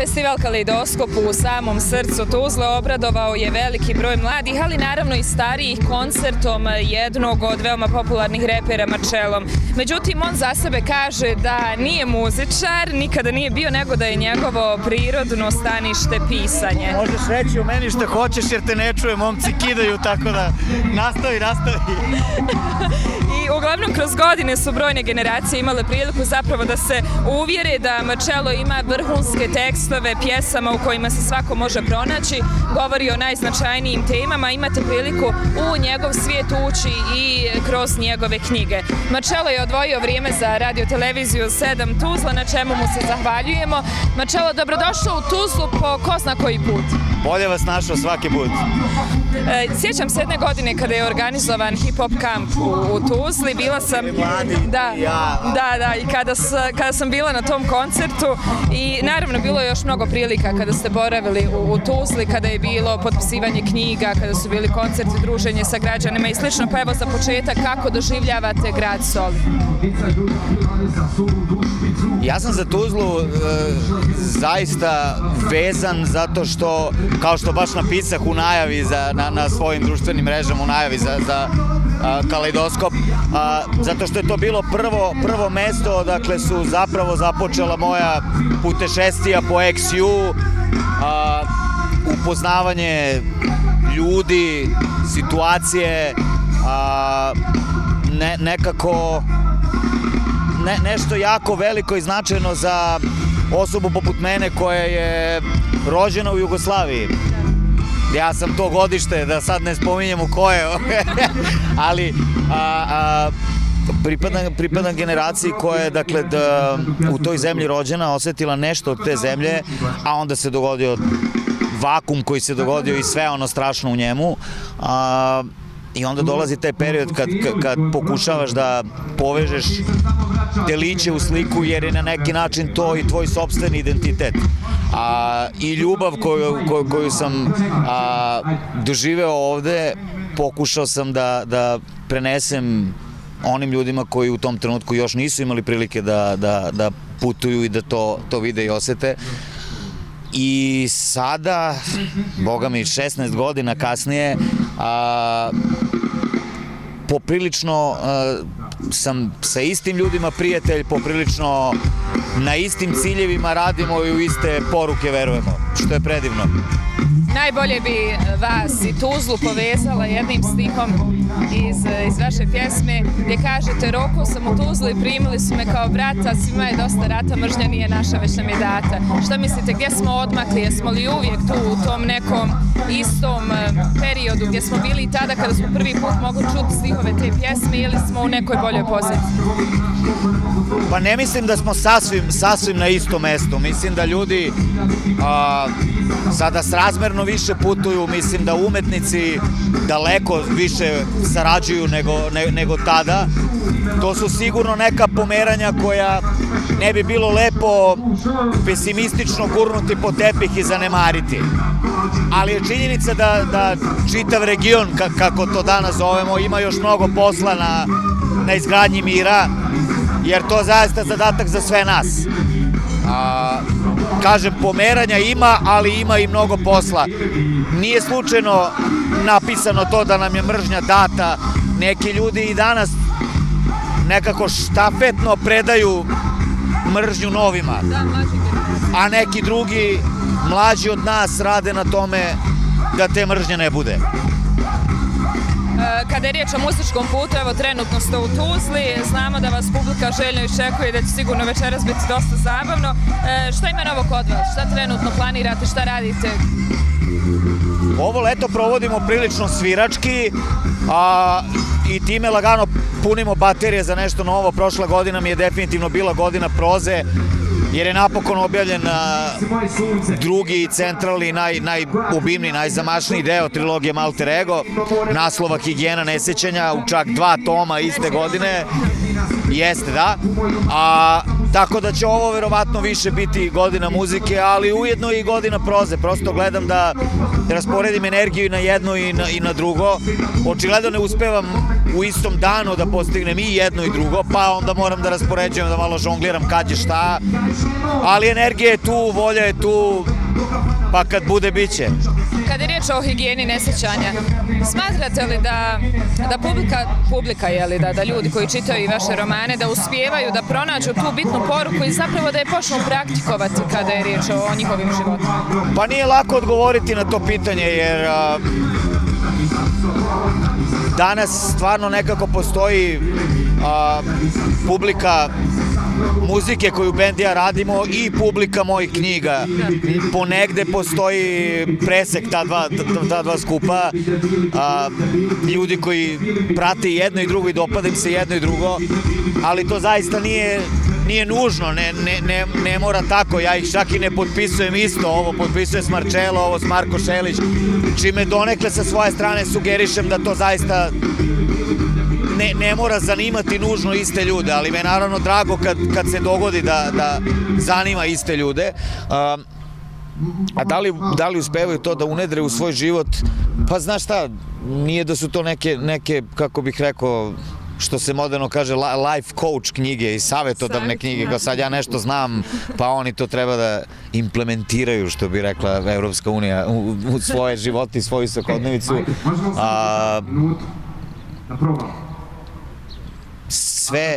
Festival Kaleidoskop u samom srcu Tuzle obradovao je veliki broj mladih, ali naravno i starijih koncertom jednog od veoma popularnih repera Marčelom. Međutim, on za sebe kaže da nije muzičar, nikada nije bio, nego da je njegovo prirodno stanište pisanje. Možeš reći o meni što hoćeš jer te ne čuje, momci kidaju, tako da nastavi. I uglavnom kroz godine su brojne generacije imale priliku zapravo da se uvjere da Marčelo ima vrhunske tekstove pjesama u kojima se svako može pronaći, govori o najznačajnijim temama, imate priliku u njegov svijet ući i kroz njegove knjige. Marčelo je odvojio vrijeme za radio-televiziju 7 Tuzla, na čemu mu se zahvaljujemo. Marčelo, dobrodošao u Tuzlu po ko zna koji put. Bolje vas našao svaki put. Sjećam se jedne godine kada je organizovan hip-hop kamp u Tuzli, bila sam... Da, i kada sam bila na tom koncertu i naravno bilo je još mnogo prilika kada ste boravili u Tuzli, kada je bilo potpisivanje knjiga, kada su bili koncerti, druženje sa građanima i slično, pa evo za početak kako doživljavate grad Solin? Ja sam za Tuzlu zaista vezan zato što, kao što baš napisah u najavi na svojim društvenim mrežama, u najavi za Kaleidoskop, zato što je to bilo prvo mesto odakle su zapravo započela moja putešestvija po XU, upoznavanje ljudi, situacije, nekako nešto jako veliko i značajno za osobu poput mene koja je rođena u Jugoslaviji. Ja sam to godište, da sad ne spominjem u koje, ali pripadam generaciji koja je, dakle, u toj zemlji rođena, osjetila nešto od te zemlje, a onda se dogodio vakum koji se dogodio i sve ono strašno u njemu. I onda dolazi taj period kad pokušavaš da povežeš deliće u sliku, jer je na neki način to i tvoj sopstveni identitet. I ljubav koju sam doživeo ovde, pokušao sam da prenesem onim ljudima koji u tom trenutku još nisu imali prilike da putuju i da to vide i osete. I sada, boga mi, 16 godina kasnije, poprilično sam sa istim ljudima prijatelj, poprilično na istim ciljevima radimo i u iste poruke verujemo, što je predivno. Najbolje bi vas i Tuzlu povezala jednim stihom iz vaše pjesme gdje kažete: roko sam u Tuzli, primili su me kao brata, svima je dosta rata, mržnja nije naša, već nam je data. Šta mislite, gdje smo odmakli? Jesmo li uvijek tu u tom nekom istom periodu gdje smo bili i tada kada smo prvi put mogli čuti stihove te pjesme, ili smo u nekoj boljoj poziciji? Pa ne mislim da smo sasvim na istom mestu. Mislim da ljudi sada srazmerno više putuju, mislim da umetnici daleko više sarađuju nego tada. To su sigurno neka pomeranja koja ne bi bilo lepo pesimistično gurnuti po tepih i zanemariti. Ali je činjenica da čitav region, kako to danas zovemo, ima još mnogo posla na izgradnji mira, jer to je zaista zadatak za sve nas. Kažem, pomeranja ima, ali ima i mnogo posla. Nije slučajno napisano to da nam je mržnja data. Neki ljudi i danas nekako štafetno predaju mržnju novima, a neki drugi, mlađi od nas, rade na tome da te mržnje ne bude. Kada je riječ o muzičkom putu, evo trenutno ste u Tuzli, znamo da vas publika željno iščekuje i da će sigurno večeras biti dosta zabavno. Šta ima novo kod vas? Šta trenutno planirate? Šta radite? Ovo leto provodimo prilično svirački i time lagano punimo baterije za nešto novo. Prošla godina mi je definitivno bila godina proze, jer je napokon objavljen drugi centralni, najobimniji, najzamašniji deo trilogije Alter Ego, naslova Higijena nesećanja, u čak 2 toma iste godine. Jeste, da. Tako da će ovo verovatno više biti godina muzike, ali ujedno i godina proze. Prosto gledam da rasporedim energiju i na jedno i na drugo. Očigledno ne uspevam u istom danu da postignem i jedno i drugo, pa onda moram da raspoređujem, da malo žongliram kad je šta. Ali energija je tu, volja je tu, pa kad bude, bit će. Kada je riječ o higijeni nesjećanja, smatrate li da publika da ljudi koji čitaju i vaše romane, da uspijevaju da pronađu tu bitnu poruku i zapravo da je počnu praktikovati kada je riječ o njihovim životima? Pa nije lako odgovoriti na to pitanje, jer danas stvarno nekako postoji publika muzike koju bend i ja radimo i publika mojih knjiga. Ponegde postoji presek ta dva skupa. Ljudi koji prate jedno i drugo i dopada im se jedno i drugo, ali to zaista nije nužno, ne mora tako. Ja ih čak i ne potpisujem isto. Ovo potpisuje s Marcello, ovo s Marko Šelić, čime donekle sa svoje strane sugerišem da to zaista ne mora zanimati nužno iste ljude, ali me je naravno drago kad se dogodi da zanima iste ljude. A da li uspevaju to da unedre u svoj život? Pa znaš šta, nije da su to neke, kako bih rekao, što se moderno kaže, life coach knjige i savjetodavne knjige, kao sad ja nešto znam, pa oni to treba da implementiraju, što bi rekla Evropska unija, u svoje živote i svoju svakodnevicu.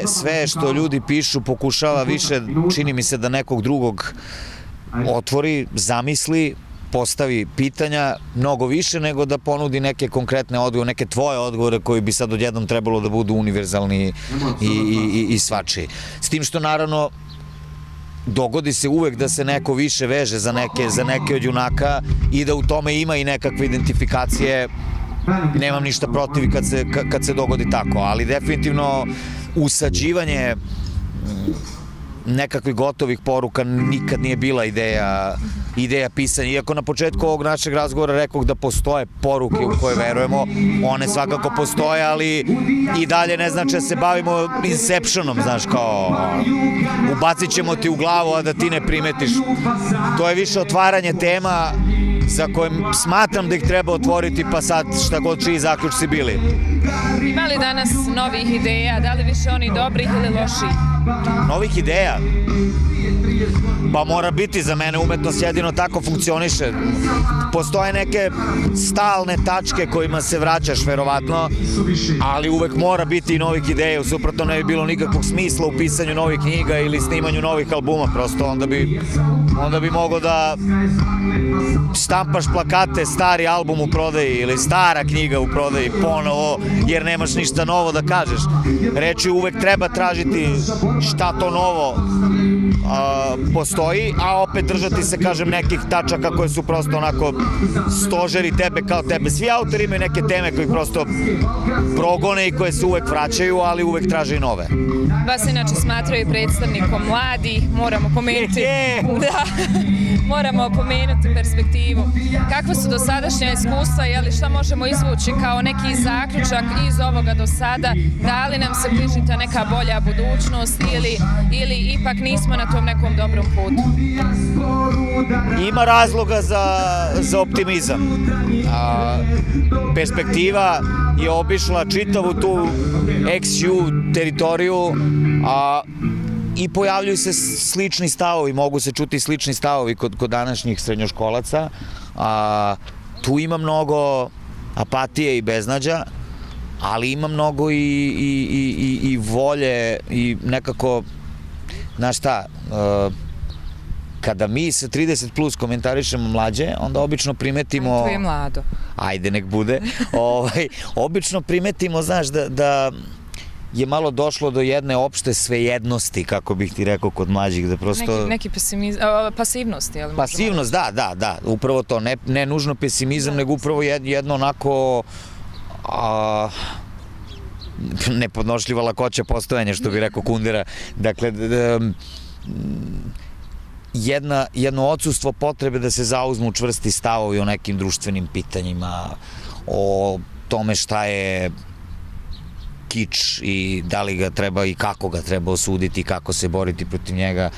Sve što ljudi pišu pokušava više, čini mi se, da nekog drugog otvori, zamisli, postavi pitanja mnogo više nego da ponudi neke konkretne odgovore, neke tvoje odgovore koji bi sad odjednom trebalo da budu univerzalni i svačiji. S tim što naravno dogodi se uvek da se neko više veže za neke od junaka i da u tome ima i nekakve identifikacije. Nemam ništa protiv kad se dogodi tako, ali definitivno usađivanje nekakvih gotovih poruka nikad nije bila ideja pisanja. Iako na početku ovog našeg razgovora rekao da postoje poruke u koje verujemo, one svakako postoje, ali i dalje ne znači da se bavimo inceptionom, znaš, kao ubacit ćemo ti u glavu, a da ti ne primetiš. To je više otvaranje tema za kojim smatram da ih treba otvoriti, pa sad šta god čiji zaključci bili. Ima li danas novih ideja, da li više oni dobrih ili loših? Novih ideja? Pa mora biti, za mene umetnost jedino tako funkcioniše. Postoje neke stalne tačke kojima se vraćaš, verovatno, ali uvek mora biti i novih ideja, usuprotno ne bi bilo nikakvog smisla u pisanju novih knjiga ili snimanju novih albuma, prosto onda bi mogo da štampaš plakate, stari album u prodaji ili stara knjiga u prodaji ponovo, jer nemaš ništa novo da kažeš. Reći uvek treba tražiti šta to novo postoji, a opet držati se, kažem, nekih tačaka koje su prosto onako stožeri tebe kao tebe. Svi autori imaju neke teme koje prosto progone i koje se uvek vraćaju, ali uvek traže i nove. Vas inače smatraju predstavnikom mladi, moramo pomenuti perspektivu. Kakva su dosadašnja iskustva, šta možemo izvući kao neki zaključak iz ovoga do sada? Da li nam se bliži ta neka bolja budućnost ili ipak nismo na tom nekom dobrom putu? Ima razloga za optimizam. Perspektiva je obišla čitavu tu ex-ju teritoriju, i pojavljuju se slični stavovi, mogu se čuti slični stavovi kod današnjih srednjoškolaca. Tu ima mnogo apatije i beznađa, ali ima mnogo i volje i nekako, znaš šta, kada mi sa 30 plus komentarišemo mlađe, onda obično primetimo... To je mlado. Ajde, nek bude. Obično primetimo, znaš, da je malo došlo do jedne opšte svejednosti, kako bih ti rekao, kod mlađih, da prosto... Neki pasivnosti, jel? Pasivnost, da, upravo to, ne nužno pesimizam, nego upravo jedno onako nepodnošljiva lakoća postojanja, što bi rekao Kundera. Dakle, jedno odsustvo potrebe da se zauzmu čvrsti stavovi o nekim društvenim pitanjima, o tome šta je kič i da li ga treba i kako ga treba osuditi, kako se boriti protiv njega.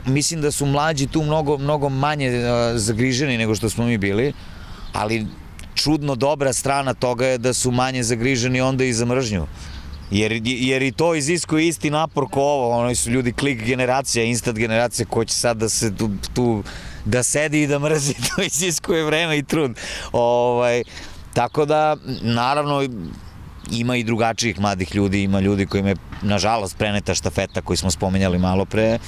Mislim da su mlađi tu mnogo manje zagriženi nego što smo mi bili, ali čudno dobra strana toga je da su manje zagriženi onda i za mržnju. Jer i to iziskuje isti napor ko ovo, oni su ljudi klik generacija, instant generacija ko će sad da se tu da sedi i da mrzi, to iziskuje vreme i trud. Tako da, naravno, ima i drugačijih mladih ljudi, ima ljudi kojima je, nažalost, preneta štafeta koju smo spominjali malo pre.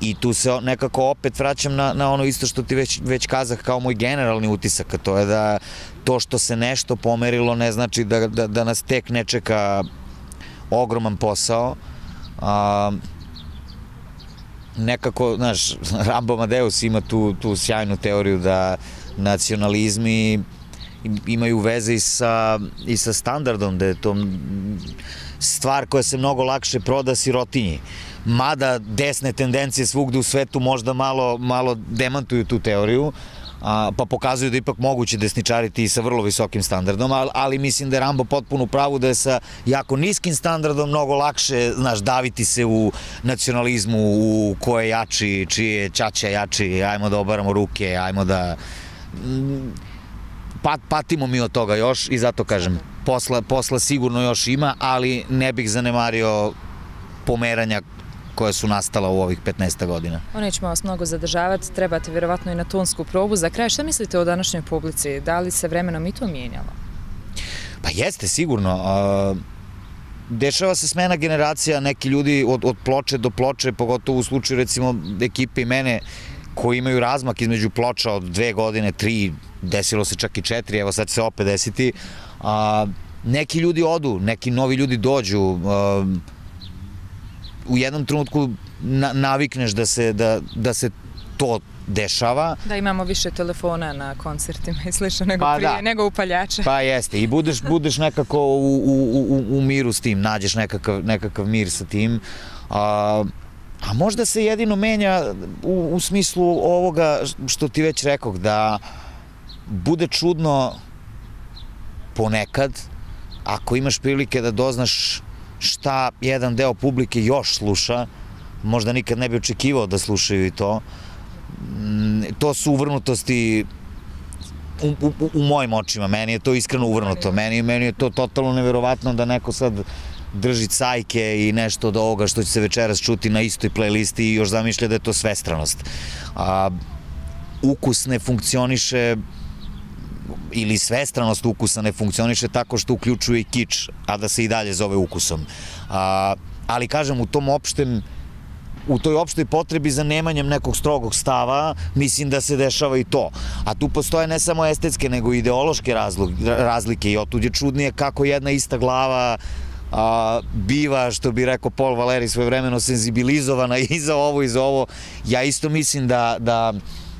I tu se nekako opet vraćam na ono isto što ti već kazah kao moj generalni utisak, a to je da to što se nešto pomerilo ne znači da nas tek ne čeka ogroman posao. Nekako, znaš, Rambo Amadeus ima tu sjajnu teoriju da nacionalizmi imaju veze i sa standardom, da je to stvar koja se mnogo lakše proda sirotinji. Mada desne tendencije svugde u svetu možda malo demantuju tu teoriju, pa pokazuju da ipak moguće desničariti i sa vrlo visokim standardom, ali mislim da je Rambo potpuno u pravu da je sa jako niskim standardom mnogo lakše, znaš, daviti se u nacionalizmu, u ko je jači, čiji je ćaća jači, ajmo da obaramo ruke, ajmo da... Patimo mi od toga još i zato kažem, posla sigurno još ima, ali ne bih zanemario pomeranja koja su nastala u ovih 15 godina. Nećemo vas mnogo zadržavati, trebate vjerovatno i na tonsku probu. Za kraj, šta mislite o današnjoj publici? Da li se vremenom i to mijenjalo? Pa jeste, sigurno. Dešava se smena generacija, neki ljudi od ploče do ploče, pogotovo u slučaju recimo ekipe i mene, koji imaju razmak između ploča od 2 godine, 3, desilo se čak i 4, evo sad će se opet desiti. Neki ljudi odu, neki novi ljudi dođu, u jednom trenutku navikneš da se to dešava. Da, imamo više telefona na koncertima i slično nego prije, nego upaljača. Pa jeste, i budeš nekako u miru s tim, nađeš nekakav mir sa tim. A možda se jedino menja u smislu ovoga što ti već rekoh, da bude čudno ponekad, ako imaš prilike da doznaš šta jedan deo publike još sluša, možda nikad ne bi očekivao da slušaju i to. To su uvrnutosti u mojim očima, meni je to iskreno uvrnuto, meni je to totalno neverovatno da neko sad drži cajke i nešto od ovoga što će se večeras čuti na istoj playlisti i još zamišlja da je to svestranost. Ukus ne funkcioniše, ili svestranost ukusa ne funkcioniše tako što uključuje i kič, a da se i dalje zove ukusom. Ali kažem, u toj opštoj potrebi za nemanjem nekog strogog stava, mislim da se dešava i to. A tu postoje ne samo estetske, nego i ideološke razlike i otud je čudnije kako jedna ista glava biva, što bi rekao Paul Valéry svojevremeno, senzibilizovana i za ovo i za ovo. Ja isto mislim da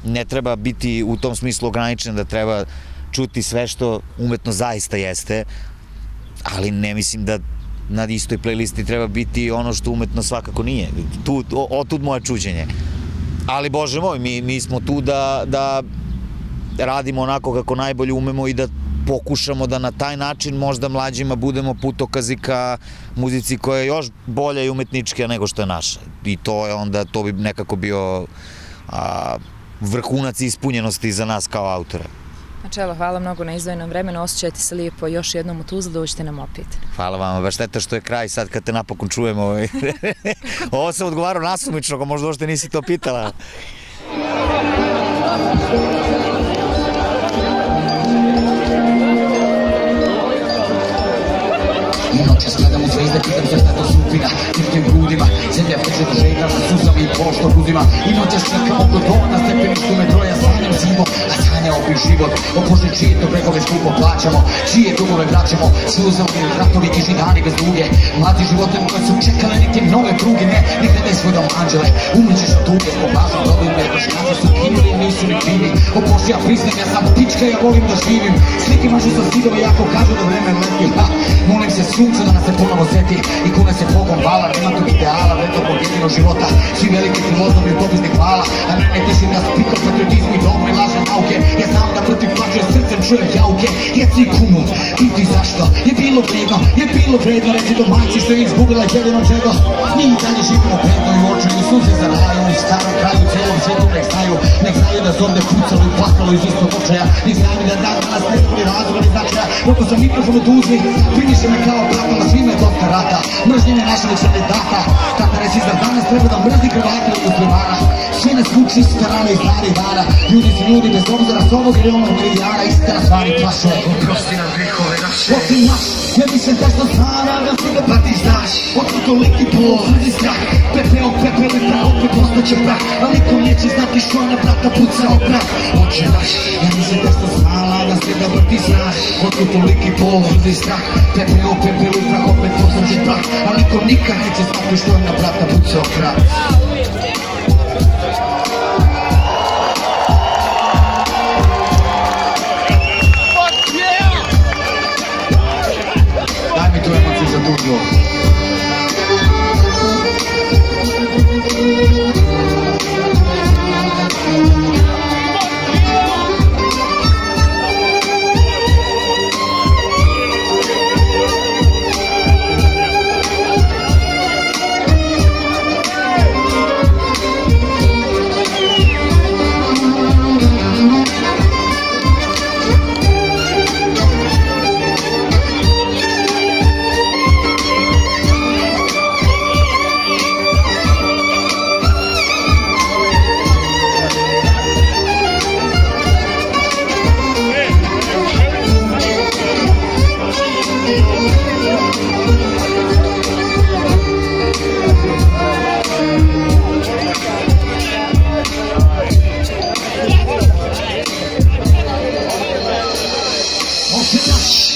ne treba biti u tom smislu ograničen, da treba čuti sve što umetno zaista jeste, ali ne mislim da na istoj playlisti treba biti ono što umetno svakako nije. Otud moje čuđenje. Ali, Bože moj, mi smo tu da radimo onako kako najbolje umemo i da pokušamo da na taj način možda mlađima budemo putokazi ka muzici koja je još bolja i umetničkija nego što je naša. I to bi nekako bio vrhunac ispunjenosti za nas kao autora. Načelo, hvala mnogo na izdvojenom vremenu, osjećajte se lijepo još jednom u Tuzli, dođite nam opet. Hvala vama, baš šteta što je kraj sad kad te napokon čujemo. Ovo sam odgovarao nasumično, možda uopšte nisi to pitala. Noći skladamo zvezde, pitam se šta to supina Tiskim grudima, zemlja peče do žega Sa susama i pošto uzima I noće čekamo do doma na stepeništu metroja Sanjam zimo, a sanjao bih život O Bože, čije to bregove skupo plaćamo Čije dugove vraćamo Sluzamo ili ratovi, kiši dani bez duge Mladi životem koje su čekale neke nove pruge Ne, nigde ne svodom anđele Umrećeš od tuge, opažam rodine Bošnjaci su kinuli, nisu ni krivi O Bože, ja priznam, ja sam pička, ja volim da živim Slike mažu sa zidove, jako kažu da vreme leti Molim se sunce da nas se ponovo seti I kune se Bogom vala, nema tog ideala, veto po jedino cijelog života. Svi veliki filozofi pobjednik hvala, a nemojte si nas pikao patriotizmu i dogme i lažne nauke. Ja znam da protiv plaću srcem čujem jauke. Jeci kumu, piti zašto, je bilo vredno, reci do majci što je izgubila jedino čego. Mi i dalje živimo predno i očaju, suze za raju, u starom kraju, cijelom svijetu nek znaju da zovde pucalo i plakalo iz istog očaja. Nek znaju da dan danas ne znam ni razloga ni značaja. Koliko sam mikrofon oduzmi, finiše me kao brata, na svima je dosta rata. Mržnjenje naša nek se ne data, kada recizar danas treba da mrzi Hrvata i muslimana. Sve nas kući starana i stari dana. Ljudi su ljudi bez obzira s ovog ili onog milijana. Istina stvari plaše, oprosti nam grehove naše. Osim naš, ja mislim da što znara da si da pratiš znaš. Otkud toliki položni strah, pepeo, pepeli prah, opet postaće prah. Ali nikom neće znati što na brata pucao prah. Oče naš, ja mislim da što znala da si da pratiš znaš. Otkud toliki položni strah, pepeo, pepeli prah, opet postaće prah. Ali nikom nikad neće znati što na brata pucao prah. Daj mi tu emociju za tužbu.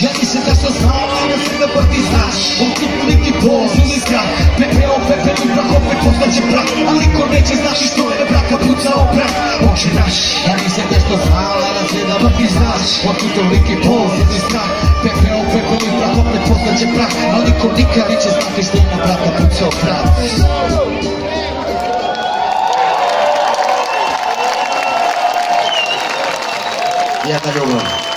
Ja mislim da što znala, ja sam da pa ti znaš. Otkud toliki položni strah, pepeo, pepeli prah, opet postaće prah. Ali niko neće znaš što je braka pucao prah. Oče naš, ja mislim da što znala, ja sam da pa ti znaš. Otkud toliki položni strah, pepeo, pepeli prah, opet postaće prah. Ali niko nikad neće znati što je braka pucao prah. Jedna ljubav.